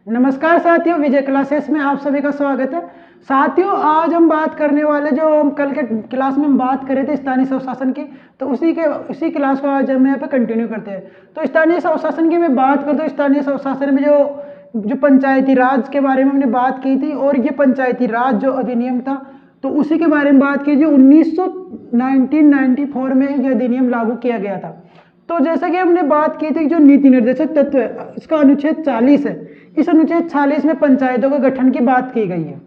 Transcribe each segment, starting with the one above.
नमस्कार साथियों, विजय क्लासेस में आप सभी का स्वागत है। साथियों, आज हम बात करने वाले, जो हम कल के क्लास में हम बात कर रहे थे स्थानीय स्वशासन की, तो उसी क्लास को आज हम यहाँ पे कंटिन्यू करते हैं। तो स्थानीय स्वशासन की मैं बात करता हूँ। स्थानीय स्वशासन में जो पंचायती राज के बारे में हमने बात की थी, और ये पंचायती राज जो अधिनियम था, तो उसी के बारे में बात की। जो 1994 में यह अधिनियम लागू किया गया था। तो जैसा कि हमने बात की थी, जो नीति निर्देशक तत्व है, इसका अनुच्छेद 40 है। इस अनुच्छेद 40 में पंचायतों के गठन की बात की गई है।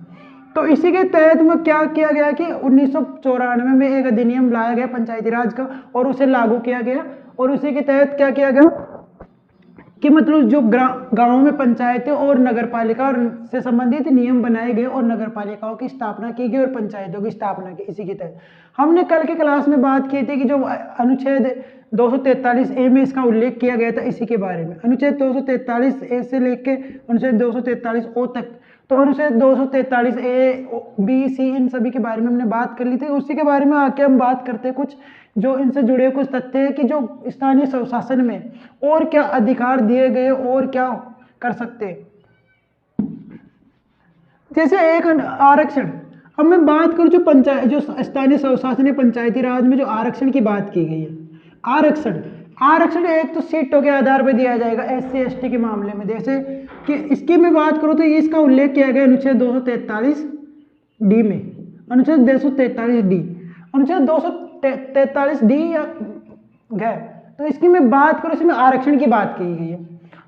तो इसी के तहत में क्या किया गया कि 1994 में एक अधिनियम लाया गया पंचायती राज का, और उसे लागू किया गया। और उसी के तहत क्या किया गया कि मतलब जो गांवों में पंचायतें और नगरपालिका से संबंधित नियम बनाए गए, और नगरपालिकाओं की स्थापना की गई और पंचायतों की स्थापना की। इसी के तहत हमने कल के क्लास में बात की थी कि जो अनुच्छेद 243A में इसका उल्लेख किया गया था, इसी के बारे में। अनुच्छेद 243A से लेके अनुच्छेद 243O तक, तो अनुच्छेद 243A B C इन सभी के बारे में हमने बात कर ली थी। उसी के बारे में आके हम बात करते हैं कुछ जो इनसे जुड़े कुछ तथ्य है कि जो स्थानीय स्वशासन में और क्या अधिकार दिए गए और क्या कर सकते हैं। जैसे एक आरक्षण, अब मैं बात करूं जो स्थानीय स्वशासन पंचायती राज में जो आरक्षण की बात की गई है। आरक्षण एक तो सीटों के आधार पर दिया जाएगा SC ST के मामले में। जैसे कि इसकी मैं बात करूं तो इसका उल्लेख किया गया अनुच्छेद 243D में। अनुच्छेद 243D, अनुच्छेद 243D या गए, तो इसकी मैं बात करूं, इसमें आरक्षण की बात की गई है।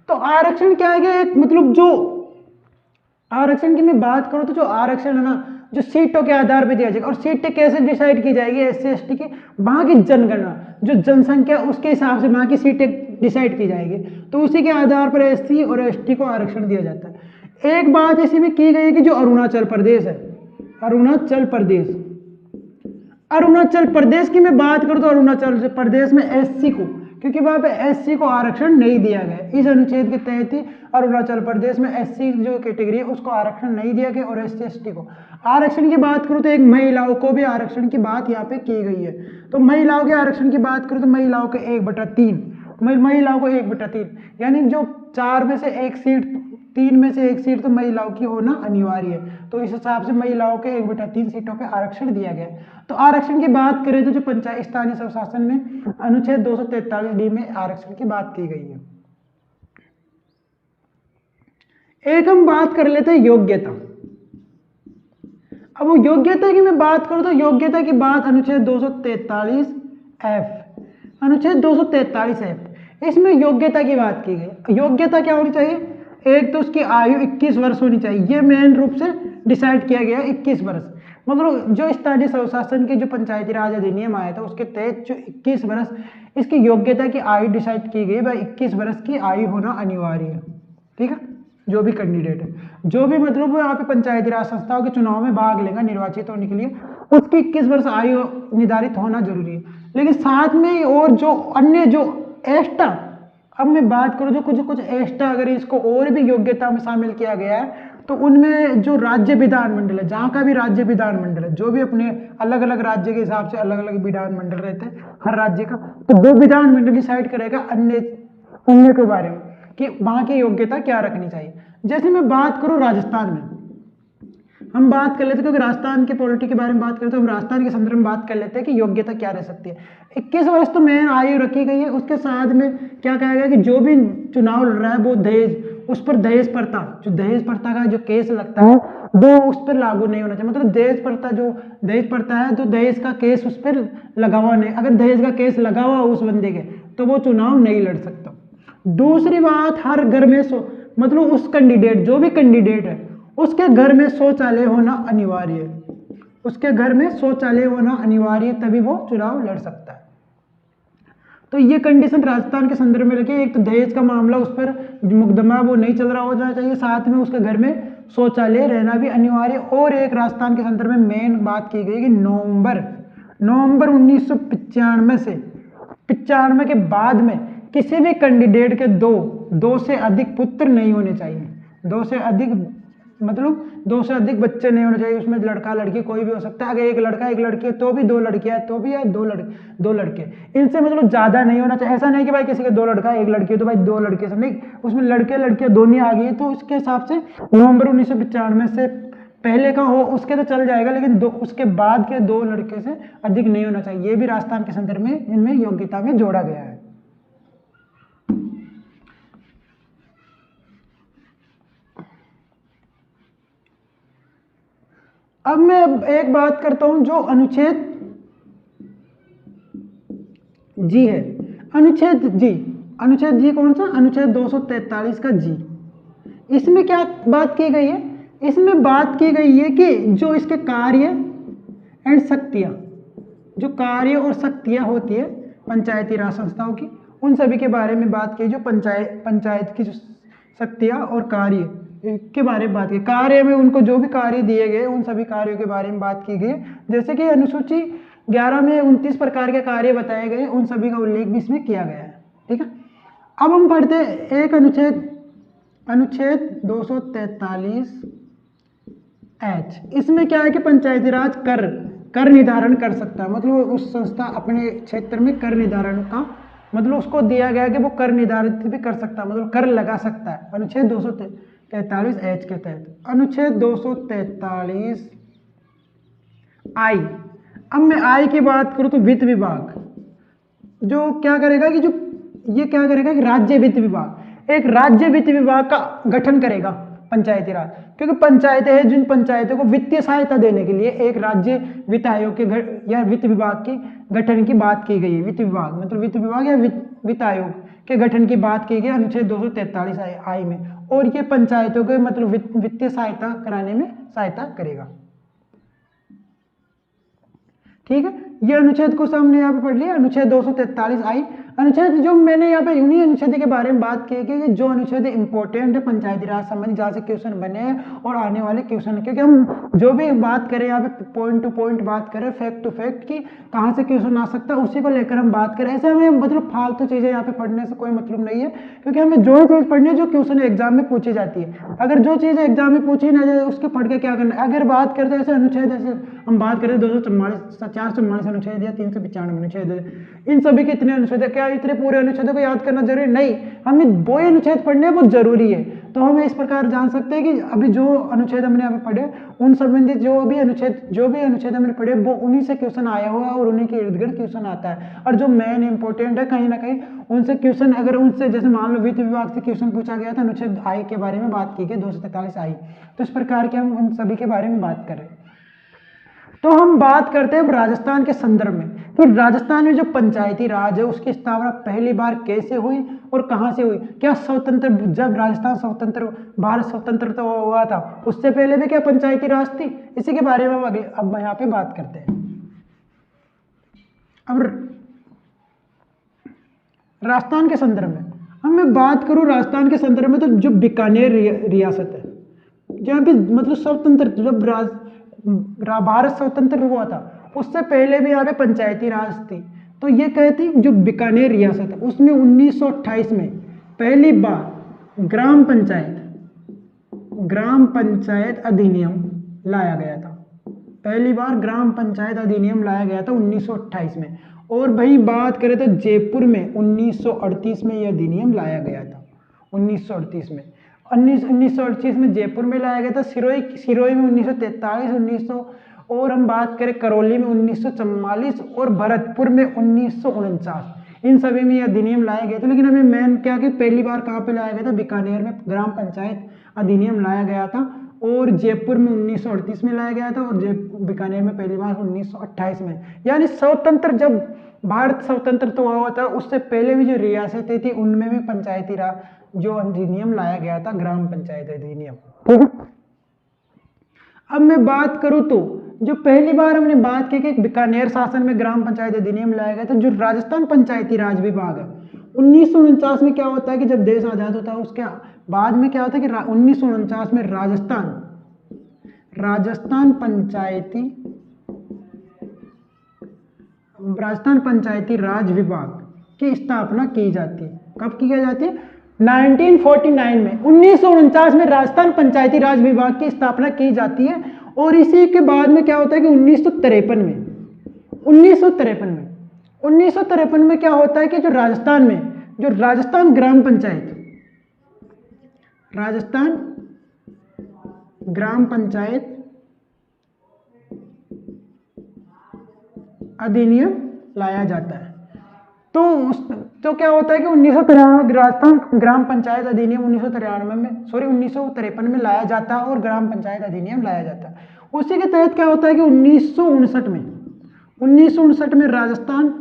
तो आरक्षण क्या है, एक मतलब जो आरक्षण की मैं बात करूं तो जो आरक्षण है ना, जो सीटों के आधार पर दिया जाएगा। और सीटें कैसे डिसाइड की जाएगी SC ST की, वहां की जनगणना, जो जनसंख्या उसके हिसाब से वहां की सीटें डिसाइड की जाएगी। तो उसी के आधार पर SC और ST को आरक्षण दिया जाता है। एक बात इसी में की गई है कि जो अरुणाचल प्रदेश है, अरुणाचल प्रदेश की मैं बात करूं तो अरुणाचल प्रदेश में SC को, क्योंकि वहां पे SC को आरक्षण नहीं दिया गया, इस अनुच्छेद के तहत ही अरुणाचल प्रदेश में SC जो कैटेगरी है उसको आरक्षण नहीं दिया गया। और SC ST को आरक्षण की बात करूं तो एक महिलाओं को भी आरक्षण की बात यहाँ पे की गई है। तो महिलाओं के आरक्षण की बात करूं तो महिलाओं के 1/3, महिलाओं को 1/3, यानी जो 4 में से 1 सीट, 3 में से 1 सीट तो महिलाओं की होना अनिवार्य है। तो इस हिसाब से महिलाओं के 1/3 सीटों पे आरक्षण दिया गया। तो आरक्षण की बात करें तो जो पंचायत स्थानीय स्वशासन में अनुच्छेद 243D में आरक्षण की बात की गई है। एक हम बात कर लेते हैं योग्यता। अब वो योग्यता की मैं बात करूं तो योग्यता की बात अनुच्छेद 243F, इसमें योग्यता की बात की गई। योग्यता क्या होनी चाहिए, एक तो उसकी आयु 21 वर्ष होनी चाहिए, ये मेन रूप से डिसाइड किया गया 21 वर्ष। मतलब जो स्थानीय स्वशासन के जो पंचायती राज अधिनियम आया था उसके तहत जो 21 वर्ष इसकी योग्यता की आयु डिसाइड की गई, वह 21 वर्ष की आयु होना अनिवार्य है। ठीक है, जो भी कैंडिडेट है, जो भी मतलब यहाँ पे पंचायती राज संस्थाओं के चुनाव में भाग लेगा निर्वाचित होने के लिए, उसकी 21 वर्ष आयु निर्धारित होना जरूरी है। लेकिन साथ में और जो अन्य जो एक्स्ट्रा, अब मैं बात करूं जो कुछ एक्स्ट्रा अगर इसको और भी योग्यता में शामिल किया गया है, तो उनमें जो राज्य विधानमंडल है, जहाँ का भी राज्य विधानमंडल है, जो भी अपने अलग अलग राज्य के हिसाब से अलग अलग विधानमंडल रहते हैं हर राज्य का, तो वो विधानमंडल डिसाइड करेगा अन्य के बारे में कि वहां की योग्यता क्या रखनी चाहिए। जैसे मैं बात करूं राजस्थान में, हम बात कर लेते हैं, क्योंकि राजस्थान के पॉलिटी के बारे में बात करें तो हम राजस्थान के संदर्भ में बात कर लेते हैं कि योग्यता क्या रह सकती है। 21 वर्ष तो मेन आयु रखी गई है। उसके साथ में क्या कहा गया कि जो भी चुनाव लड़ रहा है वो दहेज, उस पर दहेज प्रथा, जो दहेज प्रथा का जो केस लगता है वो उस पर लागू नहीं होना चाहिए। मतलब दहेज प्रथा है तो दहेज का केस उस पर लगा हुआ नहीं, अगर दहेज का केस लगा हुआ उस बंदे के, तो वो चुनाव नहीं लड़ सकता। दूसरी बात, हर घर में मतलब उस कैंडिडेट, जो भी कैंडिडेट है उसके घर में शौचालय होना अनिवार्य है, उसके घर में शौचालय होना अनिवार्य है, तभी वो चुनाव लड़ सकता है। तो ये कंडीशन राजस्थान के संदर्भ में रखिए। एक तो दहेज का मामला, उस पर मुकदमा वो नहीं चल रहा होना चाहिए, साथ में उसके घर में शौचालय रहना भी अनिवार्य। और एक राजस्थान के संदर्भ में मेन बात की गई कि नवंबर 1995 से 95 के बाद में किसी भी कैंडिडेट के दो से अधिक पुत्र नहीं होने चाहिए, 2 से अधिक मतलब 2 से अधिक बच्चे नहीं होने चाहिए, उसमें लड़का लड़की कोई भी हो सकता है। अगर एक लड़का एक लड़की है तो भी, 2 लड़कियां है तो भी, या 2 लड़के, इनसे मतलब ज़्यादा नहीं होना चाहिए। ऐसा नहीं कि भाई किसी के 2 लड़का एक लड़की है तो भाई 2 लड़के से नहीं, उसमें लड़के लड़कियां दोनों आ गई है, तो उसके हिसाब से नवंबर 1995 से पहले का हो उसके तो चल जाएगा, लेकिन उसके बाद के 2 लड़के से अधिक नहीं होना चाहिए। ये भी राजस्थान के संदर्भ में इनमें योग्यता में जोड़ा गया है। अब मैं एक बात करता हूं, जो अनुच्छेद जी है, अनुच्छेद जी कौन सा, अनुच्छेद 243 का जी। इसमें क्या बात की गई है, इसमें बात की गई है कि जो इसके कार्य एंड शक्तियां, जो कार्य और शक्तियां होती है पंचायती राज संस्थाओं की, उन सभी के बारे में बात की। जो पंचायत की जो शक्तियां और कार्य के बारे में बात की, कार्य में उनको जो भी कार्य दिए गए उन सभी कार्यों के बारे में बात की गई। जैसे कि अनुसूची 11 में 29 प्रकार के कार्य बताए गए, उन सभी का उल्लेख भी इसमें किया गया है। ठीक है, अब हम पढ़ते हैं एक अनुच्छेद 243 एच। इसमें क्या है कि पंचायती राज कर निर्धारण कर सकता है, मतलब उस संस्था अपने क्षेत्र में कर निर्धारण का, मतलब उसको दिया गया कि वो कर निर्धारित भी कर सकता है, मतलब कर लगा सकता है अनुच्छेद 243 एच के तहत। अनुच्छेद 243 आई। अब मैं आई की बात करूं तो वित्त विभाग जो क्या करेगा कि जो ये क्या करेगा कि राज्य वित्त विभाग, एक राज्य वित्त विभाग का गठन करेगा पंचायती राज, क्योंकि पंचायतें हैं, जिन पंचायतों को वित्तीय सहायता देने के लिए एक राज्य वित्त आयोग के या वित्त विभाग के गठन की बात की गई है। वित्त विभाग मतलब वित्त विभाग या वित्त आयोग के गठन की बात की गई अनुच्छेद 243 आई में, और ये पंचायतों के मतलब वित्तीय सहायता कराने में सहायता करेगा। ठीक है, ये अनुच्छेद को हमने यहाँ पे पढ़ लिया, अनुच्छेद 243 आई। अनुच्छेद जो मैंने यहाँ पे उन्हीं अनुच्छेद के बारे में बात की कि जो अनुच्छेद इंपॉर्टेंट है पंचायती राज संबंधी, जहाँ से क्वेश्चन बने हैं और आने वाले क्वेश्चन, क्योंकि हम जो भी बात करें यहाँ पे पॉइंट टू पॉइंट बात करें, फैक्ट टू फैक्ट की कहाँ से क्वेश्चन आ सकता है उसी को लेकर हम बात करें। ऐसे हमें मतलब फालतू चीजें यहाँ पे पढ़ने से कोई मतलब नहीं है, क्योंकि हमें जो चीज पढ़नी है जो क्वेश्चन एग्जाम में पूछी जाती है। अगर जो चीज एग्जाम में पूछी ना जाए उसके पढ़ के क्या करना है। अगर बात करते हैं ऐसे अनुच्छेद, ऐसे हम बात करें 444 अनुच्छेद या 395 अनुच्छेद, इन सभी के इतने अनुच्छेद है, क्या इतने पूरे अनुच्छेदों को याद करना जरूरी नहीं, हमें वो अनुच्छेद पढ़ने बहुत जरूरी है। तो हम इस प्रकार जान सकते हैं कि अभी जो अनुच्छेद हमने यहाँ पे पढ़े उन संबंधित जो भी अनुच्छेद हमने पढ़े वो उन्हीं से क्वेश्चन आया हुआ है और उन्हीं के इर्द गिर्द क्वेश्चन आता है। और जो मेन इंपॉर्टेंट है कहीं ना कहीं उनसे क्वेश्चन, अगर उनसे जैसे मान लो वित्त विभाग से क्वेश्चन पूछा गया था, अनुच्छेद आई के बारे में बात की गई 243 आई, तो इस प्रकार के हम उन सभी के बारे में बात करें। तो हम बात करते हैं राजस्थान के संदर्भ में, तो राजस्थान में जो पंचायती राज है उसकी स्थापना पहली बार कैसे हुई और कहां से हुई। क्या स्वतंत्र, जब राजस्थान स्वतंत्र, भारत स्वतंत्र तो हुआ था उससे पहले भी क्या पंचायती राज थी, इसी के बारे में हम अब यहाँ पे बात करते हैं। अब राजस्थान के संदर्भ में हम मैं बात करूं, राजस्थान के संदर्भ में तो जो बीकानेर रियासत है जहाँ पे मतलब स्वतंत्र, जब भारत स्वतंत्र हुआ था उससे पहले भी यहाँ पे पंचायती राज थी। तो ये कहती जो बीकानेर रियासत है उसमें 1928 में पहली बार ग्राम पंचायत अधिनियम लाया गया था। पहली बार ग्राम पंचायत अधिनियम लाया गया था 1928 में। और भाई बात करें तो जयपुर में 1938 में यह अधिनियम लाया गया था। 1938 में 1938 में जयपुर में लाया गया था। सिरोही में 1943, 1900, और हम बात करें करौली में 1944 और भरतपुर में 1949, इन सभी में अधिनियम लाया गया था। लेकिन हमें मेन क्या कि पहली बार कहाँ पे लाया गया था, बीकानेर में ग्राम पंचायत अधिनियम लाया गया था। और जयपुर में 1938 में लाया गया था और बीकानेर में पहली बार 1928 में। यानी स्वतंत्र, जब भारत स्वतंत्र तो हुआ था उससे पहले भी जो रियासतें थी उनमें भी पंचायती राज जो अधिनियम लाया गया था, ग्राम पंचायत अधिनियम। ठीक है, अब मैं बात करूं तो जो पहली बार हमने बात की कि बीकानेर शासन में ग्राम पंचायत अधिनियम लाया गया था, जो राजस्थान पंचायती राज विभाग है 1949 में क्या होता है कि जब देश आजाद होता है उसके बाद में क्या होता है कि 1949 में राजस्थान पंचायती राज विभाग की स्थापना की जाती है। कब की जाती है? 1949 में 1949 में राजस्थान पंचायती राज विभाग की स्थापना की जाती है। और इसी के बाद में क्या होता है कि 1953 में क्या होता है कि जो राजस्थान ग्राम पंचायत अधिनियम लाया जाता है। तो क्या होता है कि 1993 राजस्थान ग्राम पंचायत अधिनियम 1953 में लाया जाता है और ग्राम पंचायत अधिनियम लाया जाता है। उसी के तहत क्या होता है कि 1959 में राजस्थान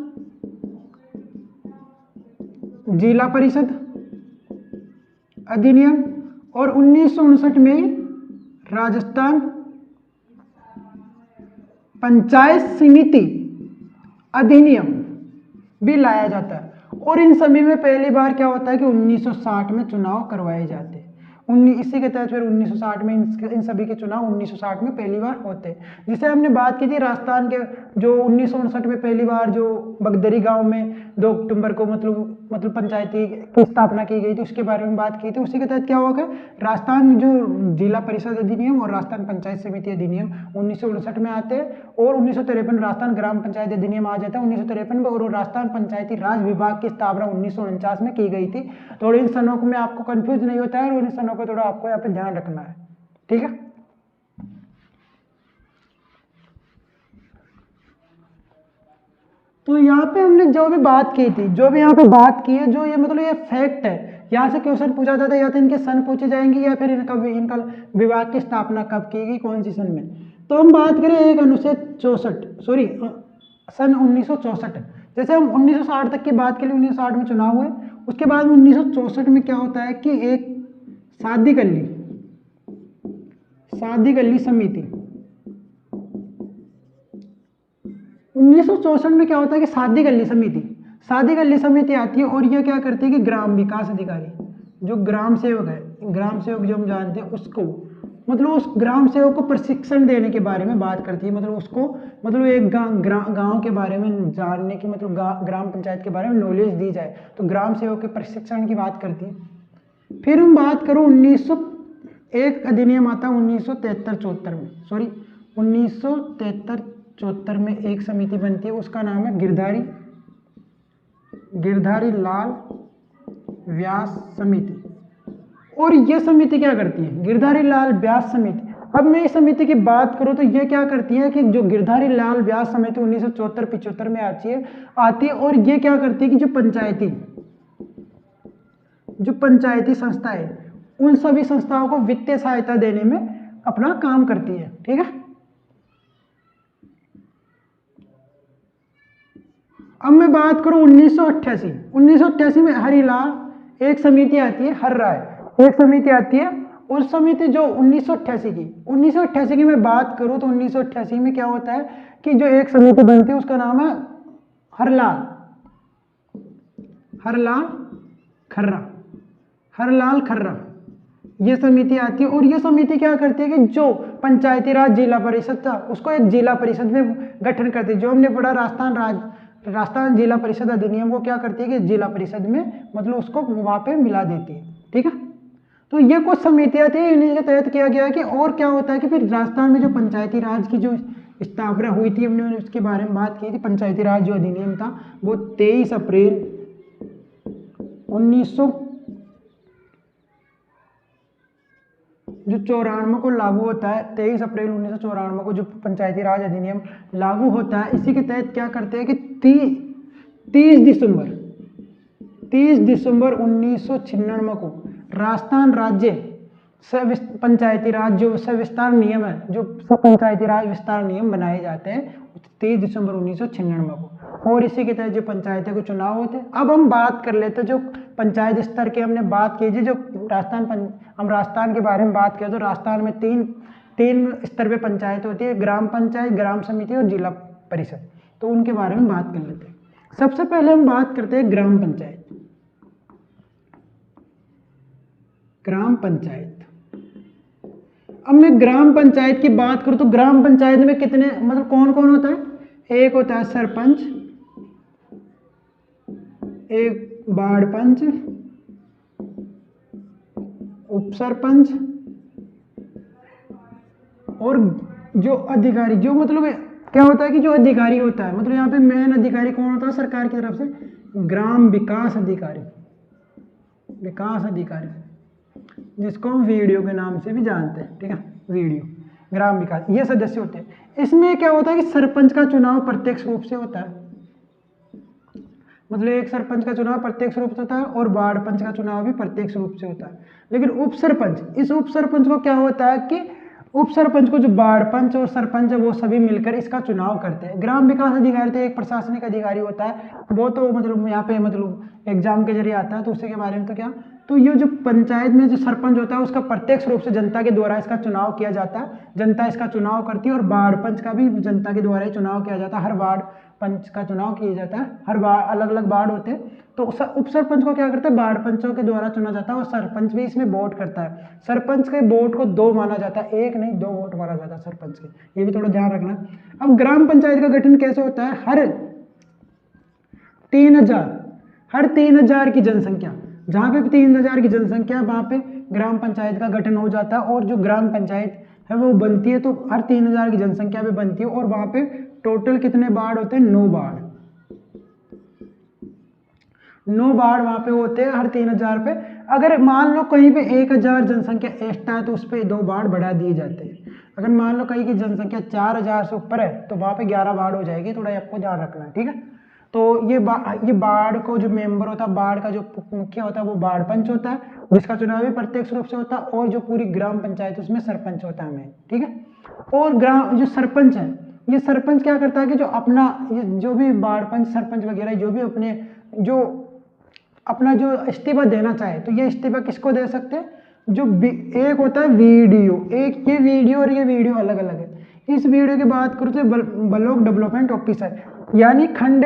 जिला परिषद अधिनियम और 1959 में राजस्थान पंचायत समिति अधिनियम भी लाया जाता है। और इन सभी में पहली बार क्या होता है कि 1960 में चुनाव करवाए जाते हैं। इसी के तहत फिर 1960 में इन सभी के चुनाव 1960 में पहली बार होते हैं। जिसे हमने बात की थी राजस्थान के जो 1959 में पहली बार जो बगदरी गांव में 2 अक्टूबर को मतलब पंचायती की स्थापना की गई थी, उसके बारे में बात की थी। उसी के तहत क्या होगा, राजस्थान जो जिला परिषद अधिनियम और राजस्थान पंचायत समिति अधिनियम 1959 में आते हैं। और 1953 राजस्थान ग्राम पंचायत अधिनियम आ जाता है 1953 में। और राजस्थान पंचायती राज विभाग की स्थापना 1949 में की गई थी। तो इन सनों में आपको कंफ्यूज नहीं होता है और इन सनों को थोड़ा आपको यहाँ पे ध्यान रखना है, ठीक है। तो यहाँ पे हमने जो भी बात की थी, जो भी यहाँ पे बात की है, जो ये मतलब ये फैक्ट है, यहाँ से क्वेश्चन पूछा जाता है, या तो इनके सन पूछे जाएंगे या फिर इनका विभाग की स्थापना कब की गई, कौन सी सन में। तो हम बात करें एक अनुच्छेद 64 सन 1964। जैसे हम 1960 तक की बात के लिए 1960 में चुनाव हुए, उसके बाद में 1964 में क्या होता है कि एक सादी गली समिति 1964 में क्या होता है कि सादी गली समिति आती है। और ये क्या करती है कि ग्राम विकास अधिकारी जो ग्राम सेवक है, ग्राम सेवक जो हम जानते हैं उसको, मतलब उस ग्राम सेवक को प्रशिक्षण देने के बारे में बात करती है। मतलब उसको एक गांव के बारे में जानने की, मतलब ग्राम पंचायत के बारे में नॉलेज दी जाए, तो ग्राम सेवक के प्रशिक्षण की बात करती है। फिर हम बात करूं 1901 अधिनियम आता है 1973 में एक समिति बनती है, उसका नाम है गिरधारी लाल व्यास समिति। और ये समिति क्या करती है, गिरधारी लाल व्यास समिति। अब मैं इस समिति की बात करूं तो ये क्या करती है कि जो गिरधारी लाल व्यास समिति 1974-75 में आती है। और ये क्या करती है कि जो पंचायती संस्था है, उन सभी संस्थाओं को वित्तीय सहायता देने में अपना काम करती है, ठीक है। अब मैं बात करूं 1988 में हरिलाल एक समिति आती है, हर राय एक समिति आती है। उस समिति जो 1988 की मैं बात करूं तो 1988 में क्या होता है कि जो एक समिति बनती है उसका नाम है हरलाल खर्रा ये समिति आती है। और ये समिति क्या करती है कि जो पंचायती राज जिला परिषद था उसको एक जिला परिषद में गठन करती है। जो हमने पढ़ा राजस्थान जिला परिषद अधिनियम को क्या करती है कि जिला परिषद में मतलब उसको वहां पे मिला देती है, ठीक है। तो ये कुछ समितियां थी, इन्हीं के तहत किया गया कि और क्या होता है कि फिर राजस्थान में जो पंचायती राज की जो स्थापना हुई थी, हमने उसके बारे में बात की थी। पंचायती राज जो अधिनियम था वो 23 अप्रैल 1994 को लागू होता है। 23 अप्रैल 1994 को जो पंचायती राज अधिनियम लागू होता है, इसी के तहत क्या करते हैं कि 30 दिसंबर 1996 को राजस्थान राज्य पंचायती राज जो सविस्तार नियम है, जो पंचायती राज विस्तार नियम बनाए जाते हैं 23 दिसंबर 1996 को। और इसी के तहत जो पंचायतों के चुनाव होते हैं। अब हम बात कर लेते हैं जो पंचायत स्तर के हमने बात की थी, जो हम राजस्थान के बारे में बात करें तो राजस्थान में तीन स्तर पे पंचायत होती है, ग्राम पंचायत, ग्राम समिति और जिला परिषद। तो उनके बारे में बात कर लेते हैं। सबसे पहले हम बात करते हैं ग्राम पंचायत। अब मैं ग्राम पंचायत की बात करूं तो ग्राम पंचायत में कितने मतलब कौन कौन होता है, एक होता है सरपंच, एक वार्ड पंच, उप सरपंच और जो अधिकारी, जो मतलब क्या होता है कि जो अधिकारी होता है, मतलब यहाँ पे मेन अधिकारी कौन होता है सरकार की तरफ से, ग्राम विकास अधिकारी, विकास अधिकारी, जिसको हम वीडियो के नाम से भी जानते हैं, ठीक है, वीडियो, ग्राम विकास, ये सदस्य होते हैं। इसमें क्या होता है कि सरपंच का चुनाव प्रत्यक्ष रूप से होता है, मतलब एक सरपंच का चुनाव प्रत्यक्ष रूप से होता है और वार्ड पंच का चुनाव भी प्रत्यक्ष रूप से होता है। लेकिन उप सरपंच, इस उप सरपंच को क्या होता है कि उप सरपंच को जो वार्ड पंच और सरपंच है वो सभी मिलकर इसका चुनाव करते हैं। ग्राम विकास अधिकारी तो एक प्रशासनिक अधिकारी होता है, वो तो मतलब यहाँ पे मतलब एग्जाम के जरिए आता है, तो उसी के बारे में तो क्या, तो ये जो पंचायत में जो सरपंच होता है उसका प्रत्यक्ष रूप से जनता के द्वारा इसका चुनाव किया जाता है, जनता इसका चुनाव करती है, और वार्ड पंच का भी जनता के द्वारा ही चुनाव किया जाता है, हर वार्ड पंच का चुनाव किया जाता है, हर वार्ड अलग अलग वार्ड होते हैं, तो उप सरपंच को क्या करते हैं वार्ड पंचों के द्वारा चुना जाता है, और सरपंच भी इसमें वोट करता है। सरपंच के वोट को 2 माना जाता है, एक नहीं 2 वोट माना जाता है सरपंच के, ये भी थोड़ा ध्यान रखना। अब ग्राम पंचायत का गठन कैसे होता है, हर 3000 की जनसंख्या, जहाँ पे 3000 की जनसंख्या वहाँ पे ग्राम पंचायत का गठन हो जाता है, और जो ग्राम पंचायत है वो बनती है तो हर 3000 की जनसंख्या पे बनती है, और वहाँ पे टोटल कितने वार्ड होते हैं, 9 वार्ड, 9 वार्ड वहाँ पे होते हैं हर 3000 पे। अगर मान लो कहीं पे 1000 जनसंख्या एक्स्ट्रा है तो उस पर 2 वार्ड बढ़ा दिए जाते हैं। अगर मान लो कहीं की जनसंख्या 4000 से ऊपर है तो वहाँ पे 11 वार्ड हो जाएगी, थोड़ा आपको ध्यान रखना है, ठीक है। तो ये वार्ड को जो मेंबर होता है, वार्ड का जो मुखिया होता है वो वार्ड पंच होता है, जिसका चुनाव भी प्रत्यक्ष रूप से होता है, और जो पूरी ग्राम पंचायत उसमें सरपंच होता है मेन, ठीक है। और ग्राम जो सरपंच है, ये सरपंच क्या करता है कि जो अपना जो भी वार्ड पंच सरपंच वगैरह जो भी अपना जो इस्तीफा देना चाहे तो ये इस्तीफा किसको दे सकते हैं, जो एक होता है वीडियो, एक ये वीडियो और ये वीडियो अलग अलग है। इस वीडियो की बात करूँ तो ब्लॉक डेवलपमेंट ऑफिसर यानी खंड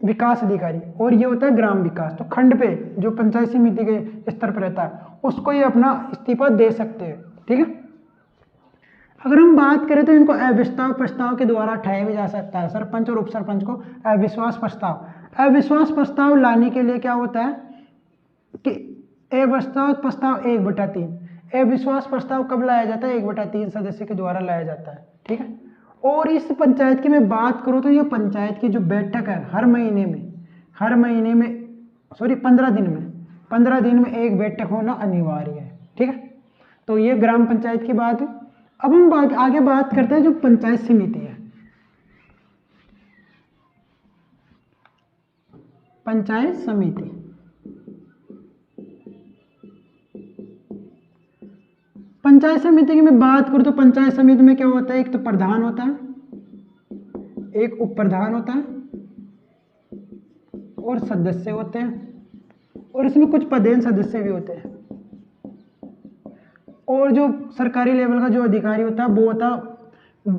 विकास अधिकारी, और ये होता है ग्राम विकास, तो खंड पे जो पंचायत समिति के स्तर पर रहता है उसको ये अपना इस्तीफा दे सकते हैं, ठीक है। अगर हम बात करें तो इनको अविश्वास प्रस्ताव के द्वारा उठाया भी जा सकता है, सरपंच और उप सरपंच को अविश्वास प्रस्ताव लाने के लिए क्या होता है कि अविश्वास प्रस्ताव 1/3, अविश्वास प्रस्ताव कब लाया जाता है, 1/3 सदस्य के द्वारा लाया जाता है, ठीक है। और इस पंचायत की मैं बात करूं तो ये पंचायत की जो बैठक है हर महीने में 15 दिन में एक बैठक होना अनिवार्य है, ठीक है। तो ये ग्राम पंचायत की बात है। अब हम आगे बात करते हैं जो पंचायत समिति है। पंचायत समिति, पंचायत समिति की मैं बात करूं तो पंचायत समिति में क्या होता है, एक तो प्रधान होता है, एक उप प्रधान होता है और सदस्य होते हैं, और इसमें कुछ पदेन सदस्य भी होते हैं। और जो सरकारी लेवल का जो अधिकारी होता है वो होता है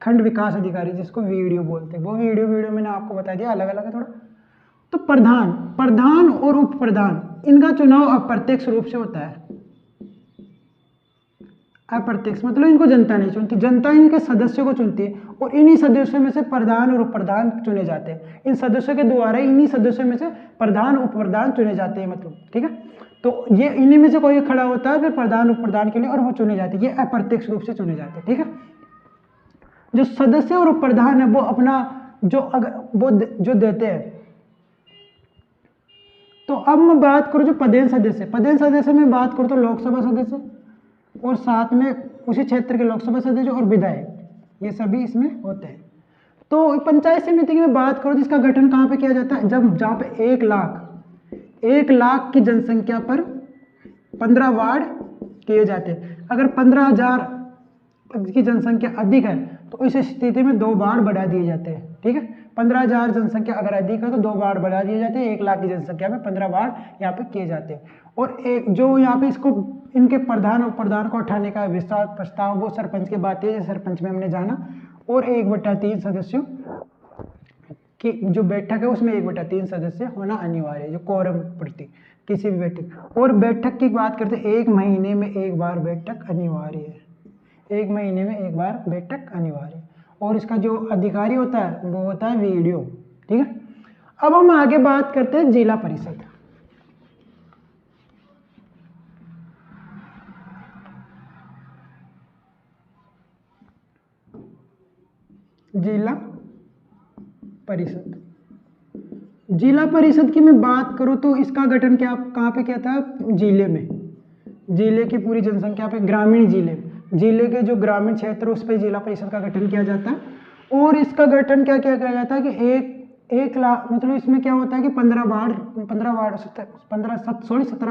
खंड विकास अधिकारी, जिसको वीडियो बोलते हैं। वो वीडियो मैंने आपको बता दिया, अलग अलग है थोड़ा। तो प्रधान और उप प्रधान इनका चुनाव अप्रत्यक्ष रूप से होता है। अप्रत्यक्ष मतलब इनको जनता नहीं चुनती, जनता इनके सदस्यों को चुनती है, और इन्हीं सदस्यों में से प्रधान और उप प्रधान चुने जाते हैं। इन सदस्यों के द्वारा इन्हीं सदस्यों में से प्रधान उप प्रधान चुने जाते हैं, मतलब, ठीक है। तो ये इन्हीं में से कोई खड़ा होता है फिर प्रधान उप प्रधान के लिए, और वो चुने जाते हैं, ये अप्रत्यक्ष रूप से चुने जाते हैं, ठीक है। जो सदस्य और उप प्रधान है वो अपना जो देते हैं। तो अब मैं बात करूं जो पदेन सदस्य में बात करूं तो लोकसभा सदस्य और साथ में उसी क्षेत्र के लोकसभा सदस्य और विधायक, ये सभी इसमें होते हैं। तो पंचायत समिति की मैं बात करूं जिसका गठन कहाँ पे किया जाता है, जहाँ पे 1 लाख की जनसंख्या पर 15 वार्ड किए जाते हैं। अगर 15,000 की जनसंख्या अधिक है तो इस स्थिति में 2 वार्ड बढ़ा दिए जाते हैं, ठीक है। 15,000 जनसंख्या अगर अधिक है तो 2 वार्ड बढ़ा दिए जाते हैं। 1 लाख की जनसंख्या में 15 वार्ड यहाँ पे किए जाते हैं। और एक जो यहाँ पे इसको इनके प्रधान और प्रधान को उठाने का विस्तार प्रस्ताव वो सरपंच की बात है, सरपंच में हमने जाना। और 1/3 सदस्यों की जो बैठक है उसमें 1/3 सदस्य होना अनिवार्य है, जो कोरम प्रति किसी भी बैठक। और बैठक की बात करते हैं 1 महीने में 1 बार बैठक अनिवार्य है, 1 महीने में 1 बार बैठक अनिवार्य है। और इसका जो अधिकारी होता है वो होता है वीडियो, ठीक है। अब हम आगे बात करते हैं जिला परिषद। जिला परिषद। जिला परिषद की मैं बात करूं तो इसका गठन क्या कहाँ पे किया था, जिले में, जिले की पूरी जनसंख्या पे, ग्रामीण जिले के जो ग्रामीण क्षेत्र उस पर जिला परिषद का गठन किया जाता है। और इसका गठन क्या क्या किया जाता है कि एक लाख, मतलब इसमें क्या होता है कि 17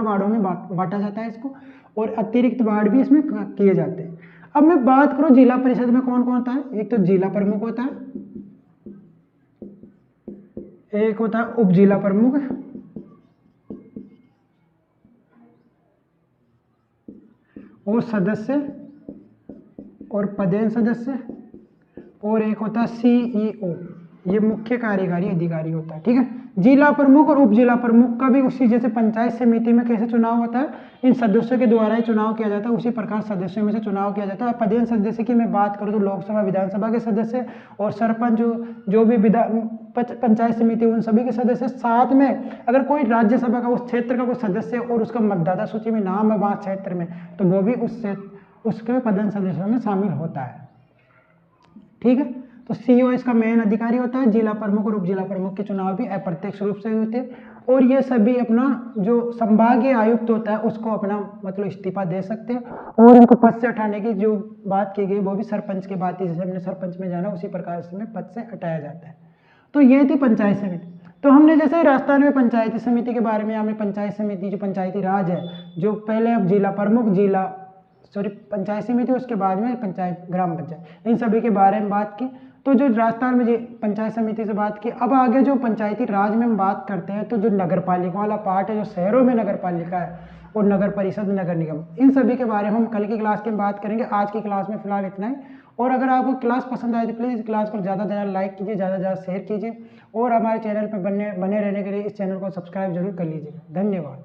वार्डों में बांटा जाता है इसको, और अतिरिक्त वार्ड भी इसमें किए जाते हैं। अब मैं बात करूं जिला परिषद में कौन कौन होता है, एक तो जिला प्रमुख होता है, एक होता है उप जिला प्रमुख, और सदस्य और पदेन सदस्य, और एक होता है सीईओ, ये मुख्य कार्यकारी अधिकारी होता है। ठीक है, जिला प्रमुख और उप जिला प्रमुख का भी उसी जैसे पंचायत समिति में कैसे चुनाव होता है, इन सदस्यों के द्वारा ही चुनाव किया जाता है, उसी प्रकार सदस्यों में से चुनाव किया जाता है। पदेन सदस्य की मैं बात करूँ तो लोकसभा विधानसभा के सदस्य और सरपंच जो भी पंचायत समिति उन सभी के सदस्य, साथ में अगर कोई राज्यसभा का उस क्षेत्र का कोई सदस्य और उसका मतदाता सूची में नाम है वहाँ क्षेत्र में, तो वो भी उसके पदेन सदस्यों में शामिल होता है। ठीक है, तो सीईओ इसका मेन अधिकारी होता है। जिला प्रमुख और उप जिला प्रमुख के चुनाव भी अप्रत्यक्ष रूप से होते हैं, और ये सभी अपना जो संभागीय आयुक्त होता है उसको अपना मतलब इस्तीफा दे सकते हैं, और इनको पद से हटाने की जो बात की गई वो भी सरपंच के बात, जैसे हमने सरपंच में जाना उसी प्रकार से पद से हटाया जाता है। तो ये थी पंचायत समिति। तो हमने जैसे राजस्थान में पंचायती समिति के बारे में, हमें पंचायत समिति जो पंचायती राज है, जो पहले अब जिला प्रमुख पंचायत समिति, उसके बाद में पंचायत ग्राम पंचायत, इन सभी के बारे में बात की। तो जो राजस्थान में पंचायत समिति से बात की, अब आगे जो पंचायती राज में हम बात करते हैं, तो जो नगर पालिका वाला पार्ट है, जो शहरों में नगर पालिका है और नगर परिषद, नगर निगम, इन सभी के बारे में हम कल की क्लास में बात करेंगे। आज की क्लास में फिलहाल इतना ही, और अगर आपको क्लास पसंद आए तो प्लीज़ इस क्लास को ज़्यादा से ज़्यादा लाइक कीजिए, ज़्यादा से ज़्यादा शेयर कीजिए, और हमारे चैनल पर बने रहने के लिए इस चैनल को सब्सक्राइब जरूर कर लीजिएगा। धन्यवाद।